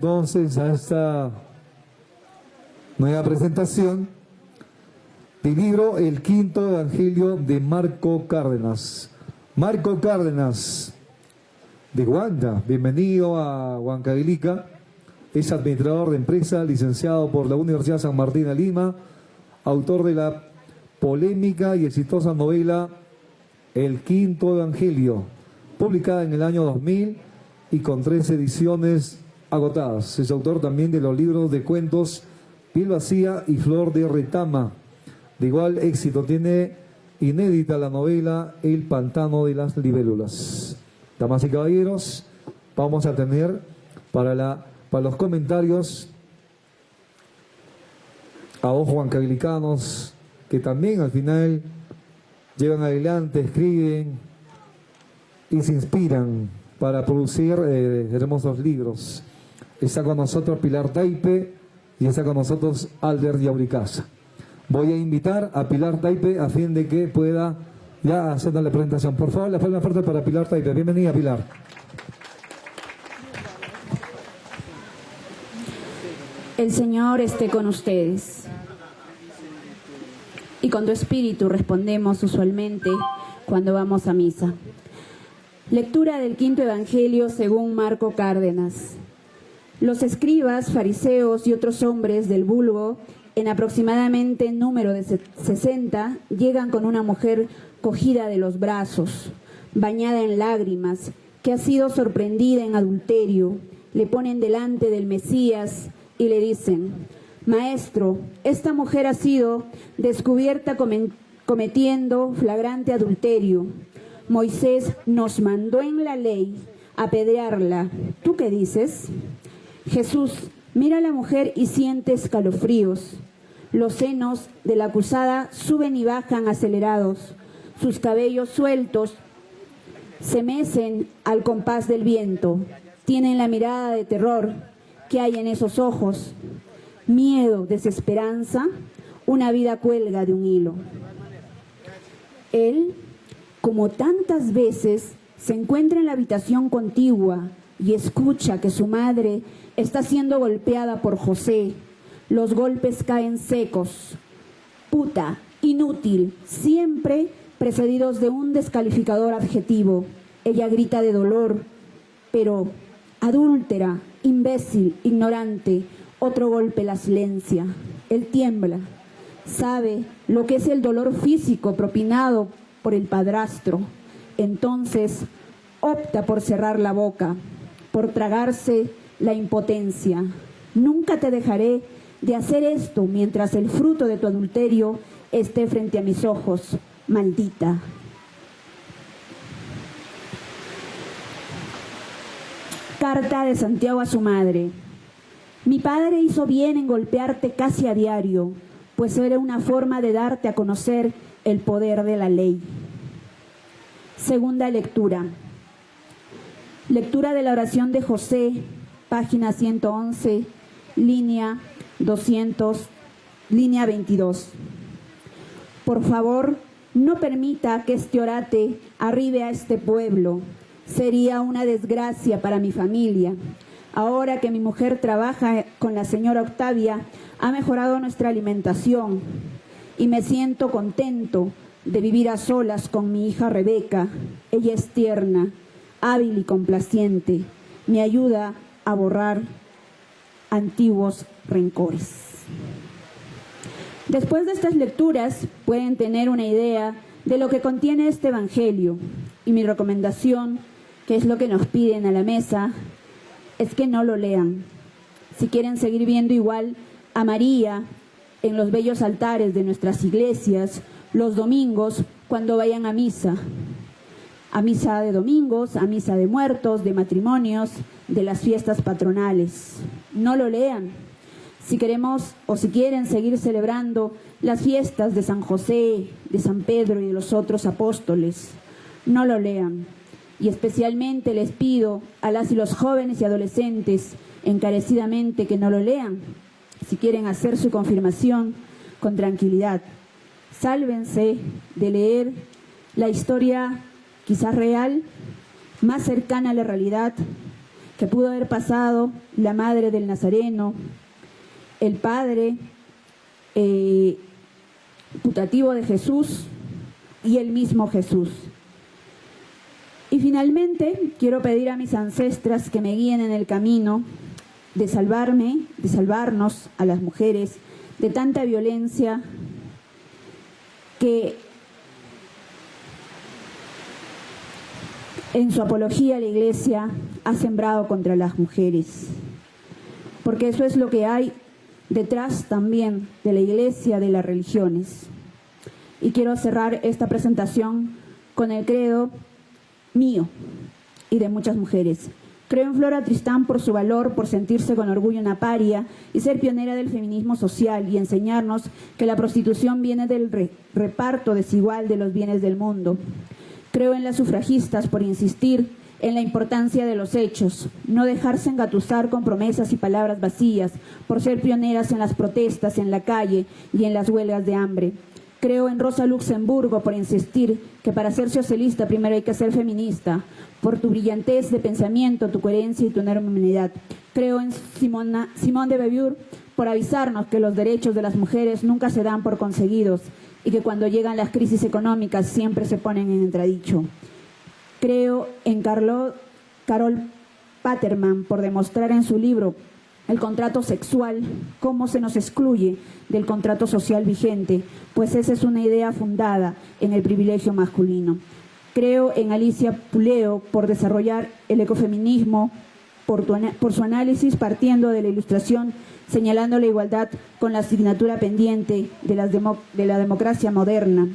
Entonces, a esta nueva presentación del libro El Quinto Evangelio de Marco Cárdenas. Marco Cárdenas, de Huanca, bienvenido a Huancavelica. Es administrador de empresa, licenciado por la Universidad San Martín de Lima, autor de la polémica y exitosa novela El Quinto Evangelio, publicada en el año 2000 y con 3 ediciones agotadas. Es autor también de los libros de cuentos Piel Vacía y Flor de Retama. De igual éxito tiene inédita la novela El Pantano de las Libélulas. Damas y caballeros, vamos a tener para los comentarios a dos huancavelicanos que también al final llevan adelante, escriben y se inspiran para producir hermosos libros. Está con nosotros Pilar Taipe y está con nosotros Albert Yauricaza. Voy a invitar a Pilar Taipe a fin de que pueda ya hacer la presentación. Por favor, la palma fuerte para Pilar Taipe. Bienvenida, Pilar. El Señor esté con ustedes. Y con tu espíritu respondemos usualmente cuando vamos a misa. Lectura del Quinto Evangelio según Marco Cárdenas. Los escribas, fariseos y otros hombres del vulgo, en aproximadamente número de 60, llegan con una mujer cogida de los brazos, bañada en lágrimas, que ha sido sorprendida en adulterio. Le ponen delante del Mesías y le dicen: Maestro, esta mujer ha sido descubierta cometiendo flagrante adulterio. Moisés nos mandó en la ley apedrearla. ¿Tú qué dices? Jesús mira a la mujer y siente escalofríos. Los senos de la acusada suben y bajan acelerados. Sus cabellos sueltos se mecen al compás del viento. Tienen la mirada de terror. ¿Qué hay en esos ojos? Miedo, desesperanza. Una vida cuelga de un hilo. Él, como tantas veces, se encuentra en la habitación contigua y escucha que su madre está siendo golpeada por José. Los golpes caen secos. Puta, inútil, siempre precedidos de un descalificador adjetivo. Ella grita de dolor, pero adúltera, imbécil, ignorante. Otro golpe la silencia. Él tiembla. Sabe lo que es el dolor físico propinado por el padrastro. Entonces opta por cerrar la boca, por tragarse la impotencia. Nunca te dejaré de hacer esto mientras el fruto de tu adulterio esté frente a mis ojos, maldita. Carta de Santiago a su madre. Mi padre hizo bien en golpearte casi a diario, pues era una forma de darte a conocer el poder de la ley. Segunda lectura. Lectura de la oración de José, página 111, línea 22. Por favor, no permita que este orate arribe a este pueblo. Sería una desgracia para mi familia. Ahora que mi mujer trabaja con la señora Octavia, ha mejorado nuestra alimentación y me siento contento de vivir a solas con mi hija Rebeca. Ella es tierna, hábil y complaciente. Me ayuda a borrar antiguos rencores. Después de estas lecturas pueden tener una idea de lo que contiene este Evangelio, y mi recomendación, que es lo que nos piden a la mesa, es que no lo lean. Si quieren seguir viendo igual a María en los bellos altares de nuestras iglesias los domingos cuando vayan a misa de domingos, a misa de muertos, de matrimonios, de las fiestas patronales. No lo lean. Si queremos o si quieren seguir celebrando las fiestas de San José, de San Pedro y de los otros apóstoles, no lo lean. Y especialmente les pido a las y los jóvenes y adolescentes encarecidamente que no lo lean. Si quieren hacer su confirmación con tranquilidad, sálvense de leer la historia quizás real, más cercana a la realidad, que pudo haber pasado la madre del Nazareno, el padre putativo de Jesús y el mismo Jesús. Y finalmente quiero pedir a mis ancestras que me guíen en el camino de salvarme, de salvarnos a las mujeres de tanta violencia que en su apología a la Iglesia ha sembrado contra las mujeres. Porque eso es lo que hay detrás también de la Iglesia, de las religiones. Y quiero cerrar esta presentación con el credo mío y de muchas mujeres. Creo en Flora Tristán por su valor, por sentirse con orgullo una paria y ser pionera del feminismo social y enseñarnos que la prostitución viene del reparto desigual de los bienes del mundo. Creo en las sufragistas por insistir en la importancia de los hechos, no dejarse engatusar con promesas y palabras vacías, por ser pioneras en las protestas, en la calle y en las huelgas de hambre. Creo en Rosa Luxemburgo por insistir que para ser socialista primero hay que ser feminista, por tu brillantez de pensamiento, tu coherencia y tu enorme humanidad. Creo en Simone de Beauvoir por avisarnos que los derechos de las mujeres nunca se dan por conseguidos y que cuando llegan las crisis económicas siempre se ponen en entredicho. Creo en Carol Paterman por demostrar en su libro El contrato sexual, cómo se nos excluye del contrato social vigente, pues esa es una idea fundada en el privilegio masculino. Creo en Alicia Puleo por desarrollar el ecofeminismo, por su análisis partiendo de la Ilustración, señalando la igualdad con la asignatura pendiente de la democracia moderna.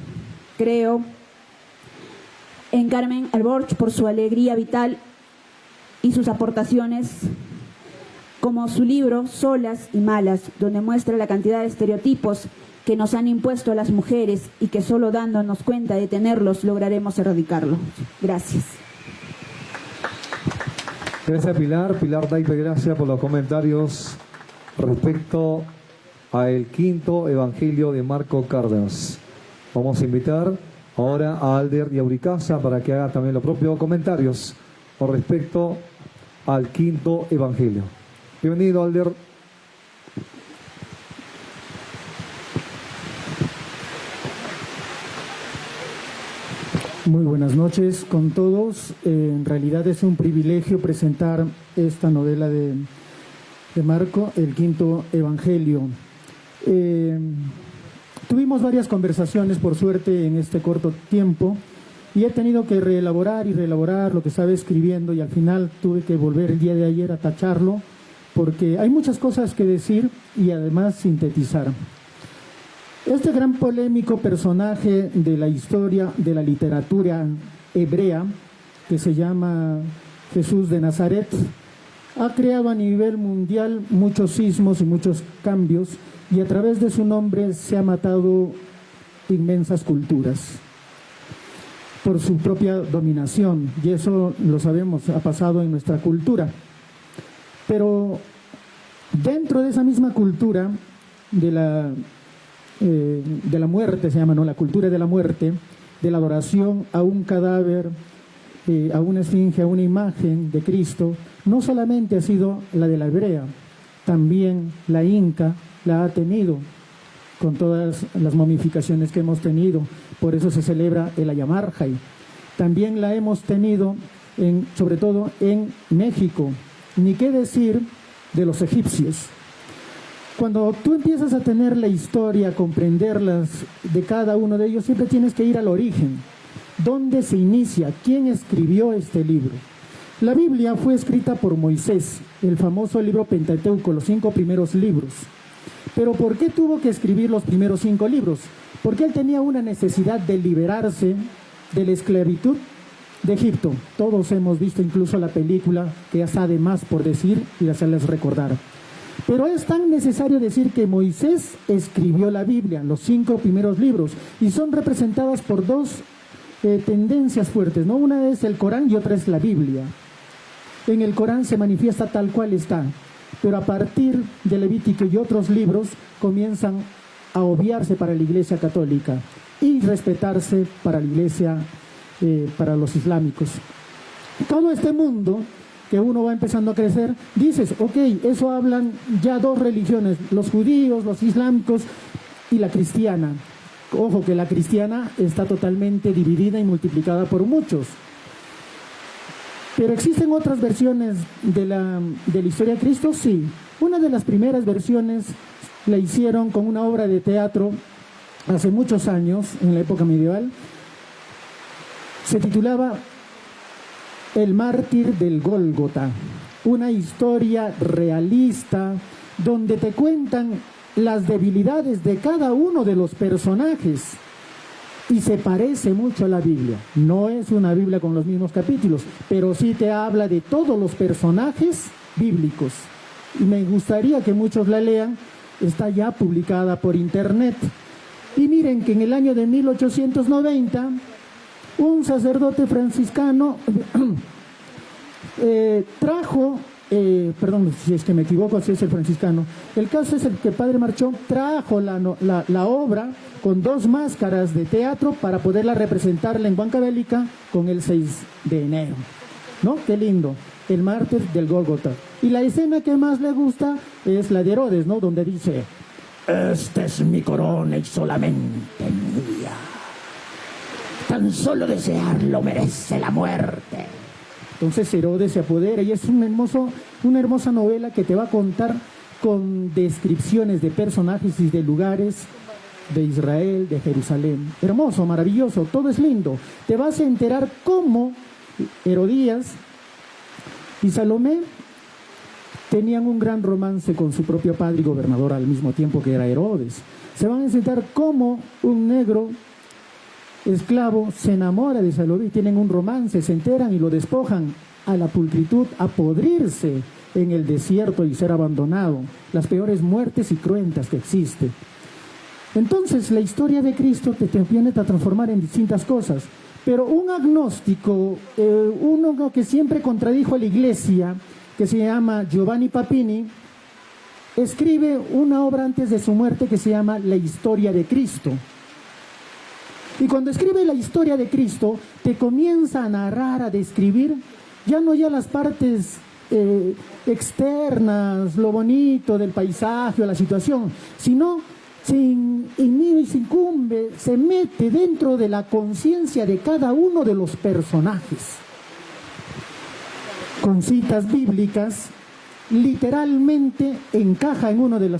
Creo en Carmen Alborch por su alegría vital y sus aportaciones, como su libro Solas y Malas, donde muestra la cantidad de estereotipos que nos han impuesto a las mujeres y que solo dándonos cuenta de tenerlos lograremos erradicarlos. Gracias. Gracias, Pilar. Pilar Daipe, gracias por los comentarios respecto al quinto evangelio de Marco Cárdenas. Vamos a invitar ahora a Alder y a Uricaza para que haga también los propios comentarios con respecto al quinto evangelio. Bienvenido, Alder. Muy buenas noches con todos. En realidad es un privilegio presentar esta novela de Marco, el quinto evangelio. Tuvimos varias conversaciones, por suerte, en este corto tiempo, y he tenido que reelaborar y reelaborar lo que estaba escribiendo, y al final tuve que volver el día de ayer a tacharlo, porque hay muchas cosas que decir y además sintetizar. Este gran polémico personaje de la historia de la literatura hebrea, que se llama Jesús de Nazaret, ha creado a nivel mundial muchos sismos y muchos cambios, y a través de su nombre se ha matado inmensas culturas por su propia dominación, y eso lo sabemos, ha pasado en nuestra cultura. Pero dentro de esa misma cultura de la muerte, se llama, ¿no? La cultura de la muerte, de la adoración a un cadáver, a una esfinge, a una imagen de Cristo, no solamente ha sido la de la hebrea, también la inca la ha tenido, con todas las momificaciones que hemos tenido. Por eso se celebra el Ayamarjay. También la hemos tenido, sobre todo en México. Ni qué decir de los egipcios. Cuando tú empiezas a tener la historia, a comprenderlas de cada uno de ellos, siempre tienes que ir al origen. ¿Dónde se inicia? ¿Quién escribió este libro? La Biblia fue escrita por Moisés, el famoso libro Pentateuco, los 5 primeros libros. Pero ¿por qué tuvo que escribir los primeros 5 libros? Porque él tenía una necesidad de liberarse de la esclavitud de Egipto. Todos hemos visto incluso la película, que ya está de más por decir y hacerles recordar. Pero es tan necesario decir que Moisés escribió la Biblia, los 5 primeros libros, y son representadas por 2 tendencias fuertes, ¿no? Una es el Corán y otra es la Biblia. En el Corán se manifiesta tal cual está, pero a partir de Levítico y otros libros comienzan a obviarse para la Iglesia católica y respetarse para la Iglesia, para los islámicos. Todo este mundo que uno va empezando a crecer, dices, ok, eso hablan ya dos religiones, los judíos, los islámicos y la cristiana. Ojo que la cristiana está totalmente dividida y multiplicada por muchos. Pero existen otras versiones de la historia de Cristo, sí. Una de las primeras versiones la hicieron con una obra de teatro hace muchos años, en la época medieval. Se titulaba El mártir del Gólgota, una historia realista donde te cuentan las debilidades de cada uno de los personajes y se parece mucho a la Biblia. No es una Biblia con los mismos capítulos, pero sí te habla de todos los personajes bíblicos. Y me gustaría que muchos la lean, está ya publicada por internet. Y miren que en el año de 1890, un sacerdote franciscano trajo, perdón si es que me equivoco, si es el franciscano, el caso es el que el padre Marchón trajo la obra con 2 máscaras de teatro para poderla representarla en Huancavelica con el 6 de enero, ¿no? Qué lindo, el mártir del Gólgota. Y la escena que más le gusta es la de Herodes, ¿no? Donde dice, esta es mi corona y solamente mía. Tan solo desearlo merece la muerte. Entonces Herodes se apodera y es una hermosa novela que te va a contar con descripciones de personajes y de lugares de Israel, de Jerusalén. Hermoso, maravilloso, todo es lindo. Te vas a enterar cómo Herodías y Salomé tenían un gran romance con su propio padre y gobernador al mismo tiempo que era Herodes. Se van a enterar cómo un negro esclavo se enamora de Salomé y tienen un romance, se enteran y lo despojan a la pulcritud, a podrirse en el desierto y ser abandonado, las peores muertes y cruentas que existen. Entonces la historia de Cristo te viene a transformar en distintas cosas, pero un agnóstico, uno que siempre contradijo a la iglesia, que se llama Giovanni Papini, escribe una obra antes de su muerte que se llama La historia de Cristo. Y cuando escribe la historia de Cristo, te comienza a narrar, a describir, ya no ya las partes externas, lo bonito del paisaje o la situación, sino sin inhibe y sin cumbe, se mete dentro de la conciencia de cada uno de los personajes. Con citas bíblicas, literalmente encaja en uno de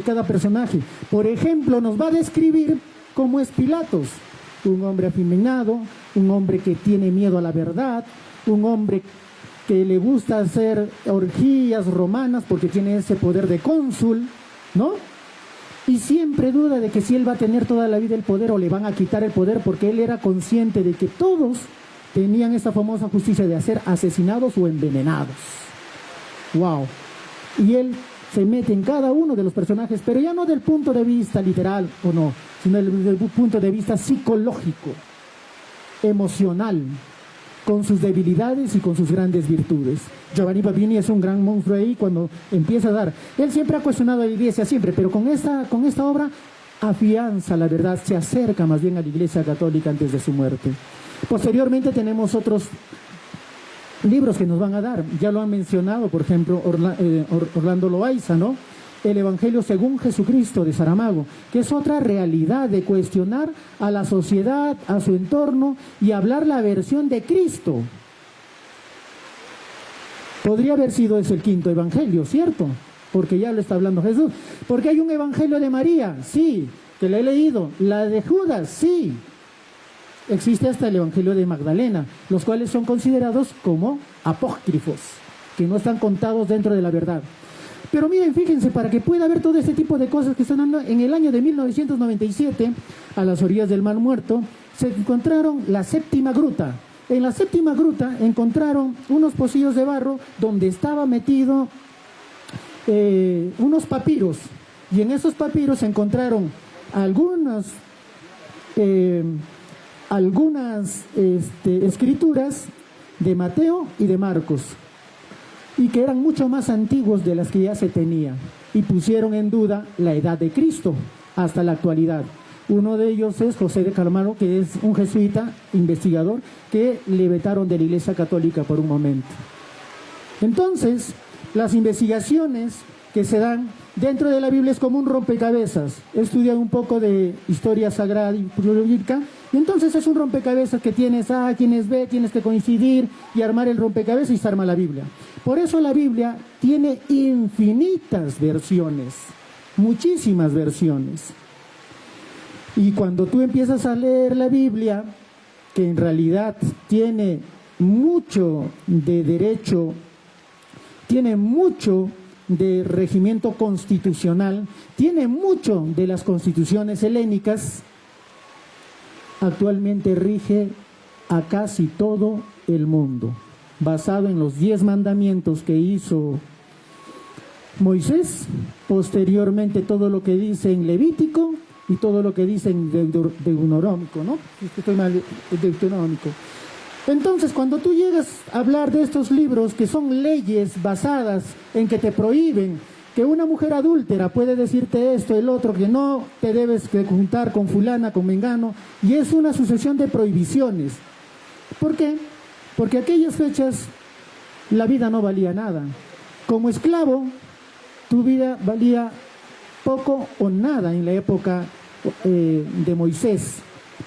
cada personaje. Por ejemplo, nos va a describir cómo es Pilatos, un hombre afeminado, un hombre que tiene miedo a la verdad, un hombre que le gusta hacer orgías romanas porque tiene ese poder de cónsul, ¿no? Y siempre duda de que si él va a tener toda la vida el poder o le van a quitar el poder, porque él era consciente de que todos tenían esa famosa justicia de ser asesinados o envenenados. ¡Wow! Y él se mete en cada uno de los personajes, pero ya no del punto de vista literal o no, sino desde el punto de vista psicológico, emocional, con sus debilidades y con sus grandes virtudes. Giovanni Papini es un gran monstruo ahí cuando empieza a dar. Él siempre ha cuestionado a la iglesia, siempre, pero con esta obra afianza la verdad, se acerca más bien a la iglesia católica antes de su muerte. Posteriormente tenemos otros libros que nos van a dar, ya lo han mencionado, por ejemplo, Orlando Loaiza, ¿no? El Evangelio según Jesucristo de Saramago, que es otra realidad de cuestionar a la sociedad, a su entorno y hablar la versión de Cristo. Podría haber sido ese el quinto evangelio, ¿cierto? Porque ya lo está hablando Jesús. Porque hay un evangelio de María, sí, que lo he leído. La de Judas, sí. Existe hasta el evangelio de Magdalena, los cuales son considerados como apócrifos, que no están contados dentro de la verdad. Pero miren, fíjense, para que pueda haber todo este tipo de cosas que están dando, en el año de 1997, a las orillas del Mar Muerto, se encontraron la séptima gruta. En la séptima gruta encontraron unos pocillos de barro donde estaba metido unos papiros. Y en esos papiros se encontraron algunas escrituras de Mateo y de Marcos, y que eran mucho más antiguos de las que ya se tenía, y pusieron en duda la edad de Cristo hasta la actualidad. Uno de ellos es José de Camargo, que es un jesuita investigador que le vetaron de la Iglesia Católica por un momento. Entonces, las investigaciones que se dan dentro de la Biblia es como un rompecabezas. He estudiado un poco de historia sagrada y bíblica, y entonces es un rompecabezas que tienes A, tienes B, tienes que coincidir y armar el rompecabezas y se arma la Biblia. Por eso la Biblia tiene infinitas versiones, muchísimas versiones. Y cuando tú empiezas a leer la Biblia, que en realidad tiene mucho de derecho, tiene mucho de regimiento constitucional, tiene mucho de las constituciones helénicas, actualmente rige a casi todo el mundo, basado en los 10 mandamientos que hizo Moisés, posteriormente todo lo que dice en Levítico y todo lo que dice en Deuteronómico, ¿no? Estoy mal, Deuteronómico. Entonces, cuando tú llegas a hablar de estos libros que son leyes basadas en que te prohíben, que una mujer adúltera puede decirte esto, el otro, que no te debes juntar con fulana, con mengano, y es una sucesión de prohibiciones. ¿Por qué? Porque aquellas fechas la vida no valía nada. Como esclavo, tu vida valía poco o nada en la época de Moisés.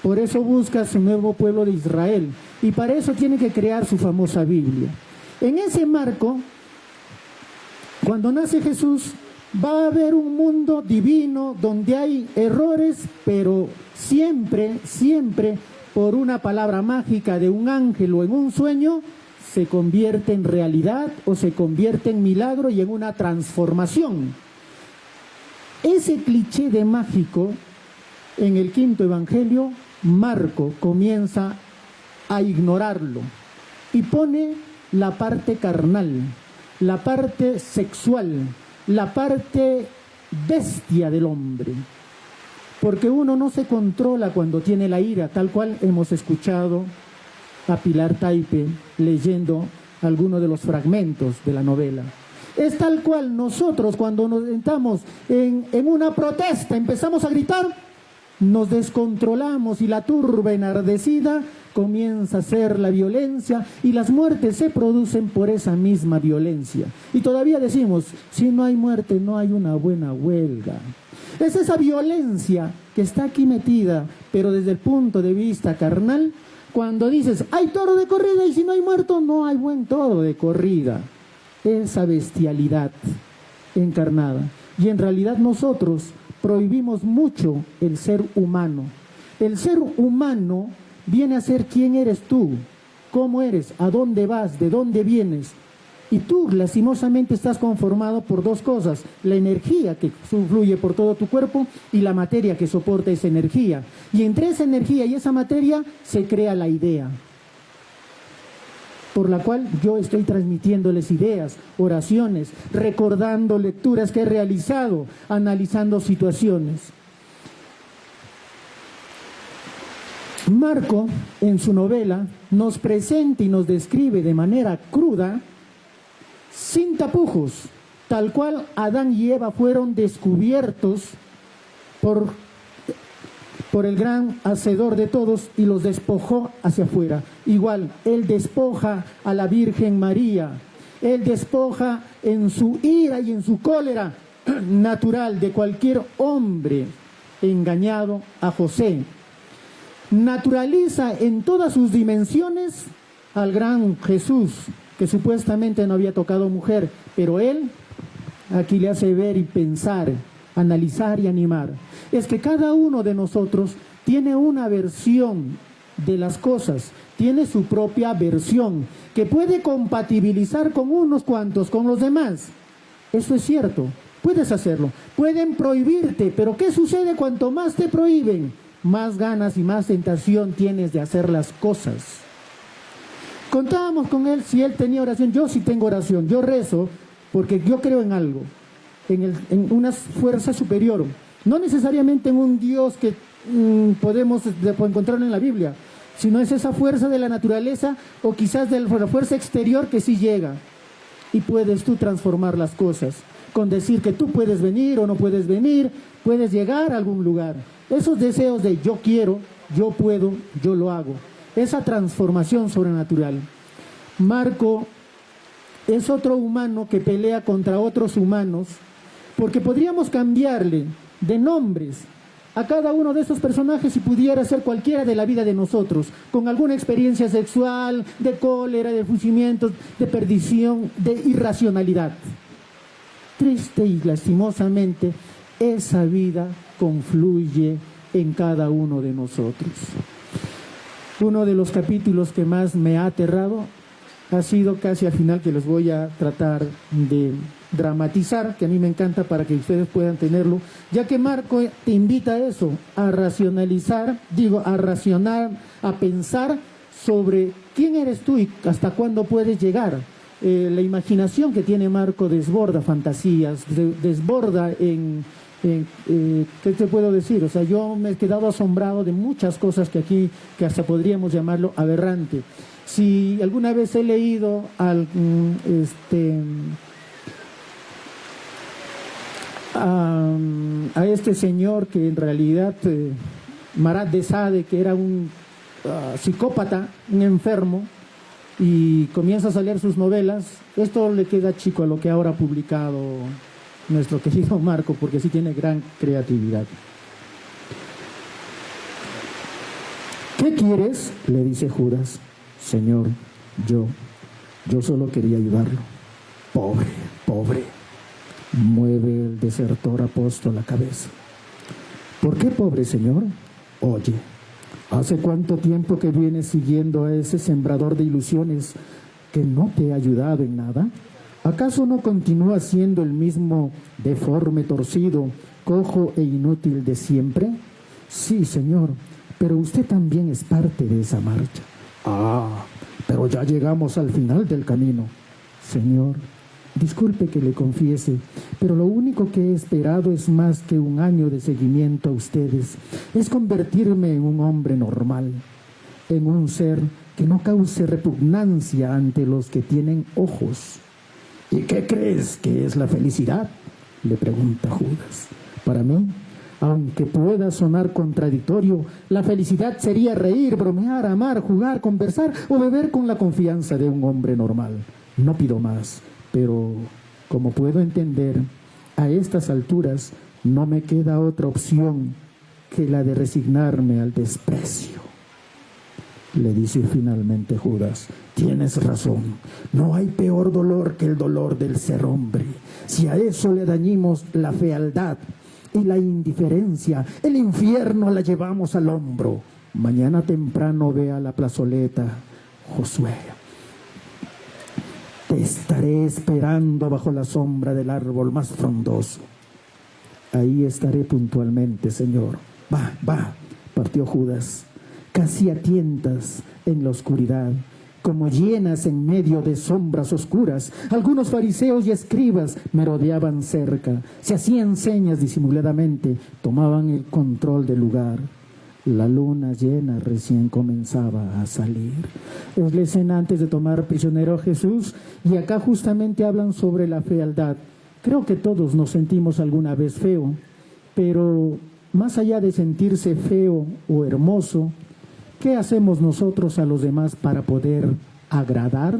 Por eso buscas un nuevo pueblo de Israel. Y para eso tiene que crear su famosa Biblia. En ese marco, cuando nace Jesús, va a haber un mundo divino donde hay errores, pero siempre, siempre, por una palabra mágica de un ángel o en un sueño, se convierte en realidad o se convierte en milagro y en una transformación. Ese cliché de mágico, en el quinto evangelio, Marco comienza a ignorarlo y pone la parte carnal, la parte sexual, la parte bestia del hombre. Porque uno no se controla cuando tiene la ira, tal cual hemos escuchado a Pilar Taipe leyendo algunos de los fragmentos de la novela. Es tal cual nosotros cuando nos sentamos en una protesta, empezamos a gritar, nos descontrolamos y la turba enardecida comienza a ser la violencia y las muertes se producen por esa misma violencia. Y todavía decimos, si no hay muerte no hay una buena huelga. Es esa violencia que está aquí metida, pero desde el punto de vista carnal, cuando dices, hay toro de corrida y si no hay muerto no hay buen toro de corrida. Esa bestialidad encarnada. Y en realidad nosotros prohibimos mucho el ser humano. El ser humano viene a ser quién eres tú, cómo eres, a dónde vas, de dónde vienes. Y tú, lastimosamente, estás conformado por dos cosas: la energía que fluye por todo tu cuerpo y la materia que soporta esa energía. Y entre esa energía y esa materia se crea la idea, por la cual yo estoy transmitiéndoles ideas, oraciones, recordando lecturas que he realizado, analizando situaciones. Marco, en su novela, nos presenta y nos describe de manera cruda, sin tapujos, tal cual Adán y Eva fueron descubiertos por el gran hacedor de todos y los despojó hacia afuera. Igual, Él despoja a la Virgen María, Él despoja en su ira y en su cólera natural de cualquier hombre engañado a José. Naturaliza en todas sus dimensiones al gran Jesús, que supuestamente no había tocado mujer, pero Él aquí le hace ver y pensar, analizar y animar. Es que cada uno de nosotros tiene una versión de las cosas, tiene su propia versión, que puede compatibilizar con unos cuantos, con los demás. Eso es cierto, puedes hacerlo. Pueden prohibirte, pero ¿qué sucede cuanto más te prohíben? Más ganas y más tentación tienes de hacer las cosas. Contábamos con él si él tenía oración. Yo sí tengo oración, yo rezo porque yo creo en algo, en una fuerza superior, no necesariamente en un Dios que podemos encontrar en la Biblia, sino es esa fuerza de la naturaleza o quizás de la fuerza exterior que sí llega y puedes tú transformar las cosas con decir que tú puedes venir o no puedes venir, puedes llegar a algún lugar. Esos deseos de yo quiero, yo puedo, yo lo hago, esa transformación sobrenatural. Marco es otro humano que pelea contra otros humanos, porque podríamos cambiarle de nombres a cada uno de estos personajes si pudiera ser cualquiera de la vida de nosotros, con alguna experiencia sexual, de cólera, de fusilamientos, de perdición, de irracionalidad. Triste y lastimosamente, esa vida confluye en cada uno de nosotros. Uno de los capítulos que más me ha aterrado ha sido casi al final, que les voy a tratar de dramatizar, que a mí me encanta para que ustedes puedan tenerlo, ya que Marco te invita a eso, a racionalizar, a racionar, a pensar sobre quién eres tú y hasta cuándo puedes llegar. La imaginación que tiene Marco desborda fantasías, desborda ¿qué te puedo decir? O sea, yo me he quedado asombrado de muchas cosas que hasta podríamos llamarlo aberrante. Si alguna vez he leído a este señor que en realidad, Marat de Sade, que era un psicópata, un enfermo, y comienzas a leer sus novelas, esto le queda chico a lo que ahora ha publicado nuestro querido Marco, porque sí tiene gran creatividad. ¿Qué quieres?, le dice Judas. Señor, yo solo quería ayudarlo. Pobre, mueve el desertor apóstol la cabeza. ¿Por qué pobre, señor? Oye, ¿hace cuánto tiempo que vienes siguiendo a ese sembrador de ilusiones que no te ha ayudado en nada? ¿Acaso no continúa siendo el mismo deforme, torcido, cojo e inútil de siempre? Sí, señor, pero usted también es parte de esa marcha. Ah, pero ya llegamos al final del camino. Señor, disculpe que le confiese, pero lo único que he esperado es más que un año de seguimiento a ustedes. Es convertirme en un hombre normal, en un ser que no cause repugnancia ante los que tienen ojos. ¿Y qué crees que es la felicidad?, le pregunta Judas. Para mí, aunque pueda sonar contradictorio, la felicidad sería reír, bromear, amar, jugar, conversar o beber con la confianza de un hombre normal. No pido más, pero como puedo entender, a estas alturas no me queda otra opción que la de resignarme al desprecio. Le dice finalmente Judas: tienes razón, no hay peor dolor que el dolor del ser hombre. Si a eso le añadimos la fealdad y la indiferencia, el infierno la llevamos al hombro. Mañana temprano ve a la plazoleta, Josué. Te estaré esperando bajo la sombra del árbol más frondoso. Ahí estaré puntualmente, Señor. Va, partió Judas, casi a tientas en la oscuridad, como llenas en medio de sombras oscuras. Algunos fariseos y escribas merodeaban cerca, se hacían señas disimuladamente, tomaban el control del lugar. La luna llena recién comenzaba a salir. Es la escena antes de tomar prisionero a Jesús, y acá justamente hablan sobre la fealdad. Creo que todos nos sentimos alguna vez feo, pero más allá de sentirse feo o hermoso, ¿qué hacemos nosotros a los demás para poder agradar?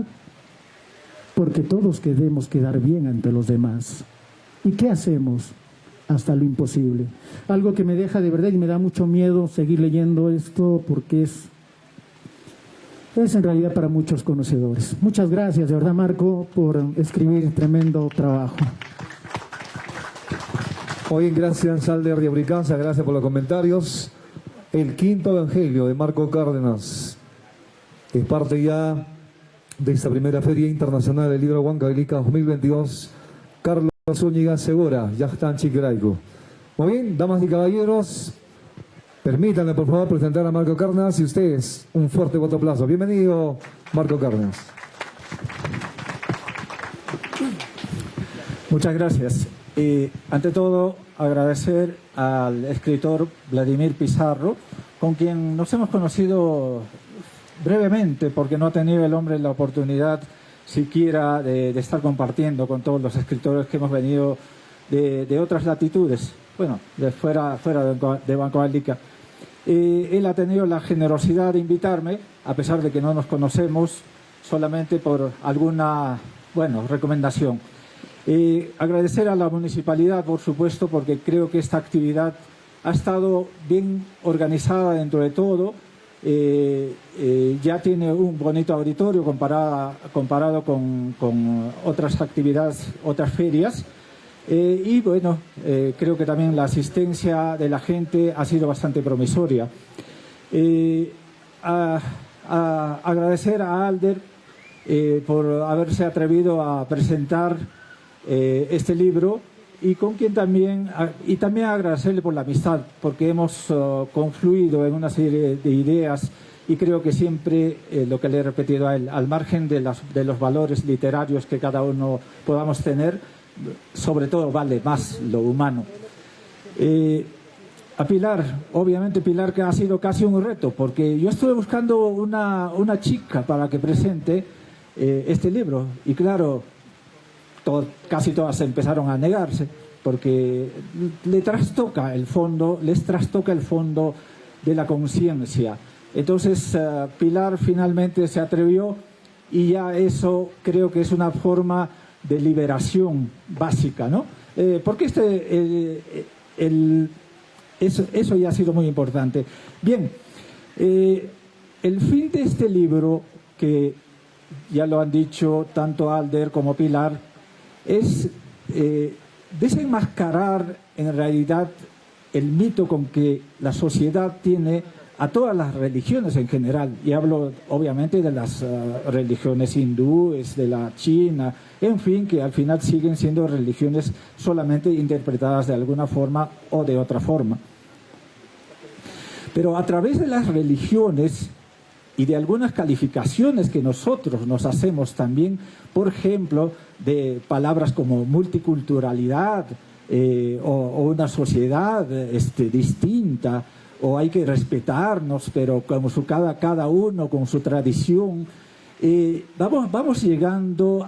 Porque todos queremos quedar bien ante los demás. ¿Y qué hacemos? Hasta lo imposible. Algo que me deja de verdad y me da mucho miedo seguir leyendo esto, porque es en realidad para muchos conocedores. Muchas gracias, de verdad, Marco, por escribir tremendo trabajo. Muy bien, gracias, Alder Riabricanza, gracias por los comentarios. El quinto evangelio de Marco Cárdenas es parte ya de esta primera Feria Internacional del Libro Huancavelica 2022. Carlos Zúñiga Segura, ya está en Chiquiraico. Muy bien, damas y caballeros, permítanme por favor presentar a Marco Cárdenas y ustedes un fuerte voto aplauso. Bienvenido, Marco Cárdenas. Muchas gracias. Ante todo, agradecer al escritor Vladimir Pizarro, con quien nos hemos conocido brevemente, porque no ha tenido el hombre la oportunidad siquiera de estar compartiendo con todos los escritores que hemos venido de otras latitudes, bueno, de fuera de Huancavelica. Él ha tenido la generosidad de invitarme, a pesar de que no nos conocemos, solamente por alguna bueno, recomendación. Agradecer a la municipalidad, por supuesto, porque creo que esta actividad ha estado bien organizada dentro de todo. Ya tiene un bonito auditorio comparado con otras actividades, otras ferias. Y bueno, creo que también la asistencia de la gente ha sido bastante promisoria. Agradecer a Alder por haberse atrevido a presentar este libro, y con quien también agradecerle por la amistad, porque hemos confluido en una serie de ideas, y creo que siempre, lo que le he repetido a él, al margen de los valores literarios que cada uno podamos tener, sobre todo vale más lo humano. A Pilar, obviamente Pilar, que ha sido casi un reto, porque yo estuve buscando una chica para que presente este libro, y claro, casi todas empezaron a negarse, porque les trastoca el fondo de la conciencia. Entonces Pilar finalmente se atrevió, y ya eso creo que es una forma de liberación básica, ¿no? Porque eso ya ha sido muy importante. Bien, el fin de este libro, que ya lo han dicho tanto Alder como Pilar, es desenmascarar en realidad el mito con que la sociedad tiene a todas las religiones en general, y hablo obviamente de las religiones hindúes, de la China, en fin, que al final siguen siendo religiones solamente interpretadas de alguna forma o de otra forma. Pero a través de las religiones y de algunas calificaciones que nosotros nos hacemos también, por ejemplo, de palabras como multiculturalidad, o una sociedad distinta, o hay que respetarnos, pero como cada uno con su tradición, vamos llegando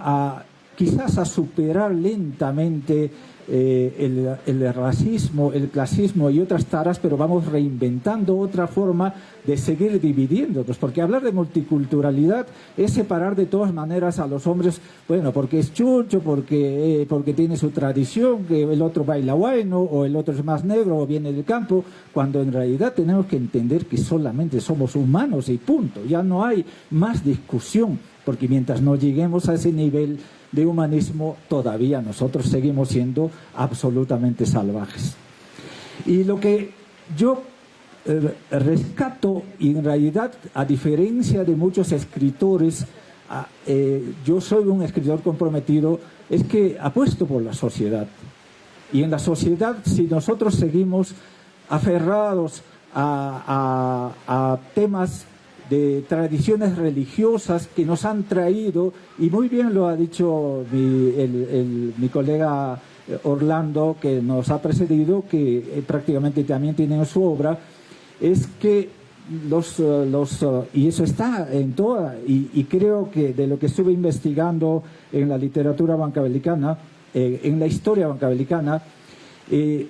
quizás a superar lentamente el racismo, el clasismo y otras taras, pero vamos reinventando otra forma de seguir dividiéndonos, porque hablar de multiculturalidad es separar de todas maneras a los hombres, bueno, porque es chucho, porque tiene su tradición, que el otro baila bueno, o el otro es más negro, o viene del campo, cuando en realidad tenemos que entender que solamente somos humanos y punto, ya no hay más discusión, porque mientras no lleguemos a ese nivel de humanismo, todavía nosotros seguimos siendo absolutamente salvajes. Y lo que yo rescato, y en realidad, a diferencia de muchos escritores, yo soy un escritor comprometido, es que apuesto por la sociedad. Y en la sociedad, si nosotros seguimos aferrados a temas de tradiciones religiosas que nos han traído, y muy bien lo ha dicho mi colega Orlando, que nos ha precedido, que prácticamente también tiene en su obra, es que y eso está en toda, y creo que de lo que estuve investigando en la literatura bancabelicana, en la historia bancabelicana, que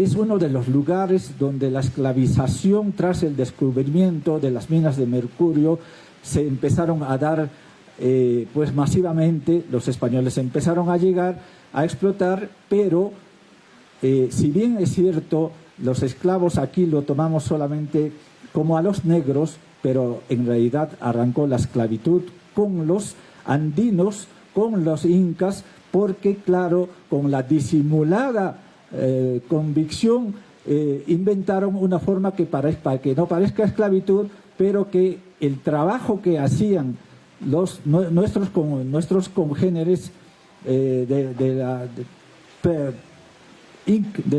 es uno de los lugares donde la esclavización, tras el descubrimiento de las minas de mercurio, se empezaron a dar pues masivamente. Los españoles empezaron a llegar a explotar, pero si bien es cierto, los esclavos aquí lo tomamos solamente como a los negros, pero en realidad arrancó la esclavitud con los andinos, con los incas, porque claro, con la disimulada convicción, inventaron una forma para que no parezca esclavitud, pero que el trabajo que hacían nuestros congéneres del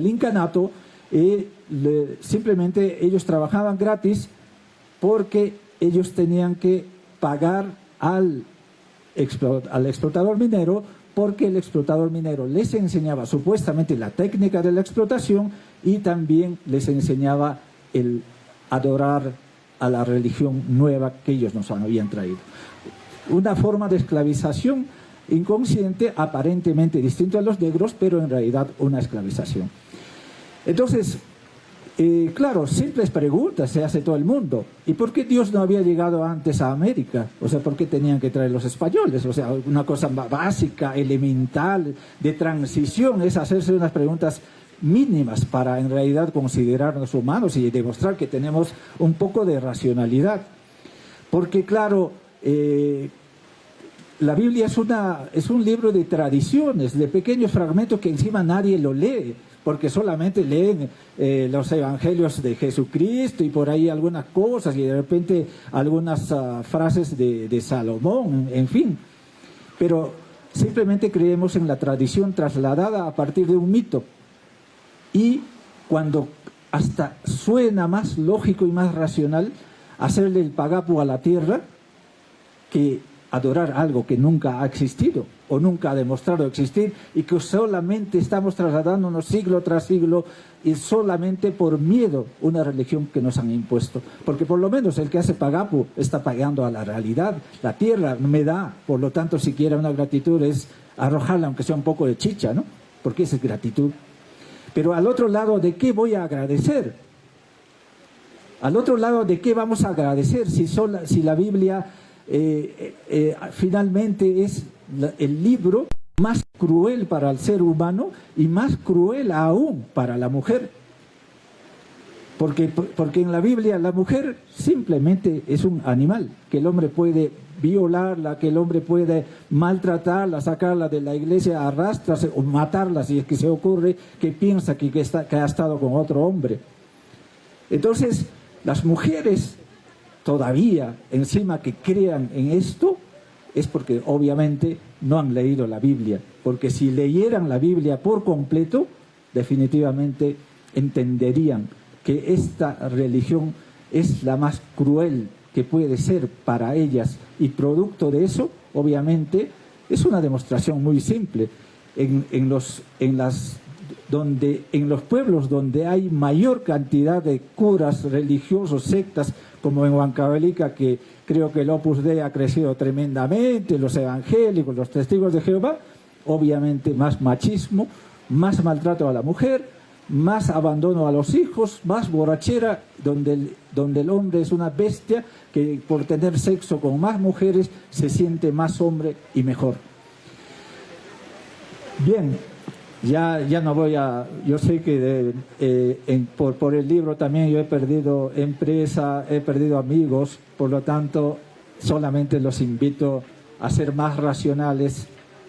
incanato, simplemente ellos trabajaban gratis, porque ellos tenían que pagar al explotador minero, porque el explotador minero les enseñaba supuestamente la técnica de la explotación, y también les enseñaba el adorar a la religión nueva que ellos nos habían traído. Una forma de esclavización inconsciente, aparentemente distinto a los negros, pero en realidad una esclavización. Entonces, claro, simples preguntas se hace todo el mundo. ¿Y por qué Dios no había llegado antes a América? O sea, ¿por qué tenían que traer los españoles? O sea, una cosa básica, elemental, de transición, es hacerse unas preguntas mínimas para en realidad considerarnos humanos y demostrar que tenemos un poco de racionalidad. Porque claro, la Biblia es un libro de tradiciones, de pequeños fragmentos que encima nadie lo lee, porque solamente leen los evangelios de Jesucristo y por ahí algunas cosas y de repente algunas frases de Salomón, en fin. Pero simplemente creemos en la tradición trasladada a partir de un mito. Y cuando hasta suena más lógico y más racional hacerle el pagapu a la tierra que adorar algo que nunca ha existido o nunca ha demostrado existir y que solamente estamos trasladándonos siglo tras siglo y solamente por miedo una religión que nos han impuesto. Porque por lo menos el que hace pagapu está pagando a la realidad. La tierra me da, por lo tanto, siquiera una gratitud es arrojarle aunque sea un poco de chicha, ¿no? Porque esa es gratitud. Pero al otro lado, ¿de qué voy a agradecer? Al otro lado, ¿de qué vamos a agradecer si la Biblia finalmente es el libro más cruel para el ser humano y más cruel aún para la mujer? Porque en la Biblia la mujer simplemente es un animal, que el hombre puede violarla, que el hombre puede maltratarla, sacarla de la iglesia, arrastrarse o matarla si es que se ocurre que piensa que ha estado con otro hombre. Entonces, las mujeres todavía, encima que crean en esto, es porque obviamente no han leído la Biblia. Porque si leyeran la Biblia por completo, definitivamente entenderían que esta religión es la más cruel que puede ser para ellas, y producto de eso, obviamente, es una demostración muy simple. En los pueblos donde hay mayor cantidad de curas religiosos, sectas, como en Huancavelica, que creo que el Opus Dei ha crecido tremendamente, los evangélicos, los testigos de Jehová, obviamente más machismo, más maltrato a la mujer, más abandono a los hijos, más borrachera, donde el hombre es una bestia que por tener sexo con más mujeres se siente más hombre y mejor. Bien, ya no voy a... Yo sé que por el libro también yo he perdido empresa, he perdido amigos, por lo tanto solamente los invito a ser más racionales,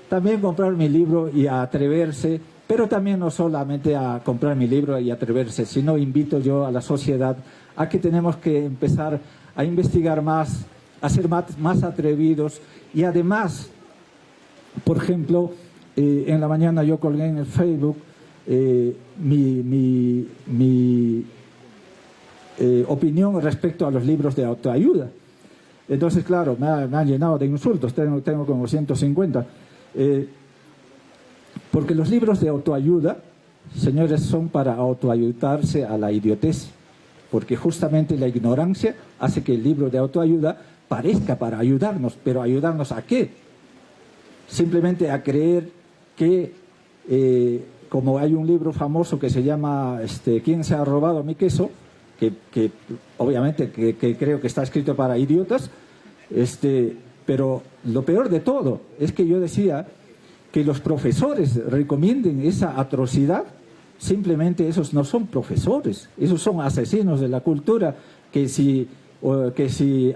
también comprar mi libro y a atreverse, pero también no solamente a comprar mi libro y atreverse, sino invito yo a la sociedad a que tenemos que empezar a investigar más, a ser más atrevidos y además, por ejemplo, en la mañana yo colgué en el Facebook mi opinión respecto a los libros de autoayuda. Entonces, claro, me han llenado de insultos, tengo como 150. Porque los libros de autoayuda, señores, son para autoayudarse a la idiotez. Porque justamente la ignorancia hace que el libro de autoayuda parezca para ayudarnos. ¿Pero ayudarnos a qué? Simplemente a creer que, como hay un libro famoso que se llama ¿Quién se ha robado mi queso? Que obviamente que creo que está escrito para idiotas. Pero lo peor de todo es que yo decía que los profesores recomienden esa atrocidad. Simplemente esos no son profesores, esos son asesinos de la cultura, que si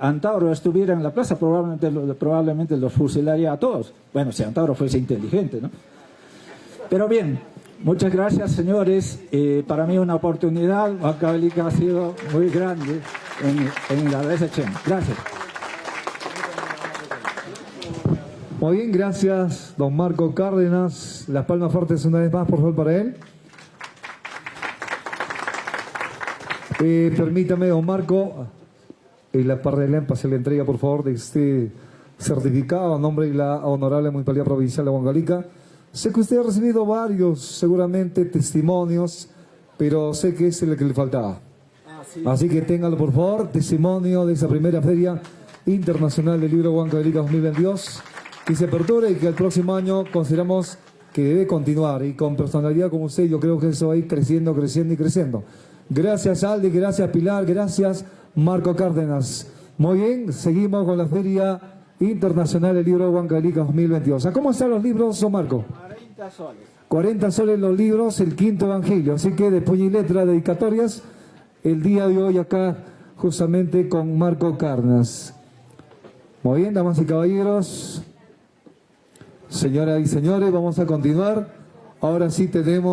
Antauro estuviera en la plaza probablemente los fusilaría a todos. Bueno, si Antauro fuese inteligente, ¿no? Pero bien, muchas gracias, señores. Para mí una oportunidad. Huancavelica ha sido muy grande en la recepción. Gracias. Muy bien, gracias, don Marco Cárdenas. Las palmas fuertes una vez más, por favor, para él. Permítame, don Marco, la par de Lempa se le entrega, por favor, de este certificado a nombre de la Honorable Municipalidad Provincial de Huancavelica. Sé que usted ha recibido varios, seguramente, testimonios, pero sé que es el que le faltaba. Sí. Así que téngalo, por favor, testimonio de esa primera Feria Internacional del Libro Huancavelica 2022, que se aperture y que el próximo año consideramos que debe continuar, y con personalidad como usted yo creo que eso va a ir creciendo, creciendo y creciendo. Gracias Aldi, gracias Pilar, gracias Marco Cárdenas. Muy bien, seguimos con la Feria Internacional del Libro Huancavelica 2022. ¿A cómo están los libros, don Marco? 40 soles. 40 soles los libros, el quinto evangelio. Así que de puño y letra, dedicatorias, el día de hoy acá justamente con Marco Cárdenas. Muy bien, damas y caballeros, señoras y señores, vamos a continuar. Ahora sí tenemos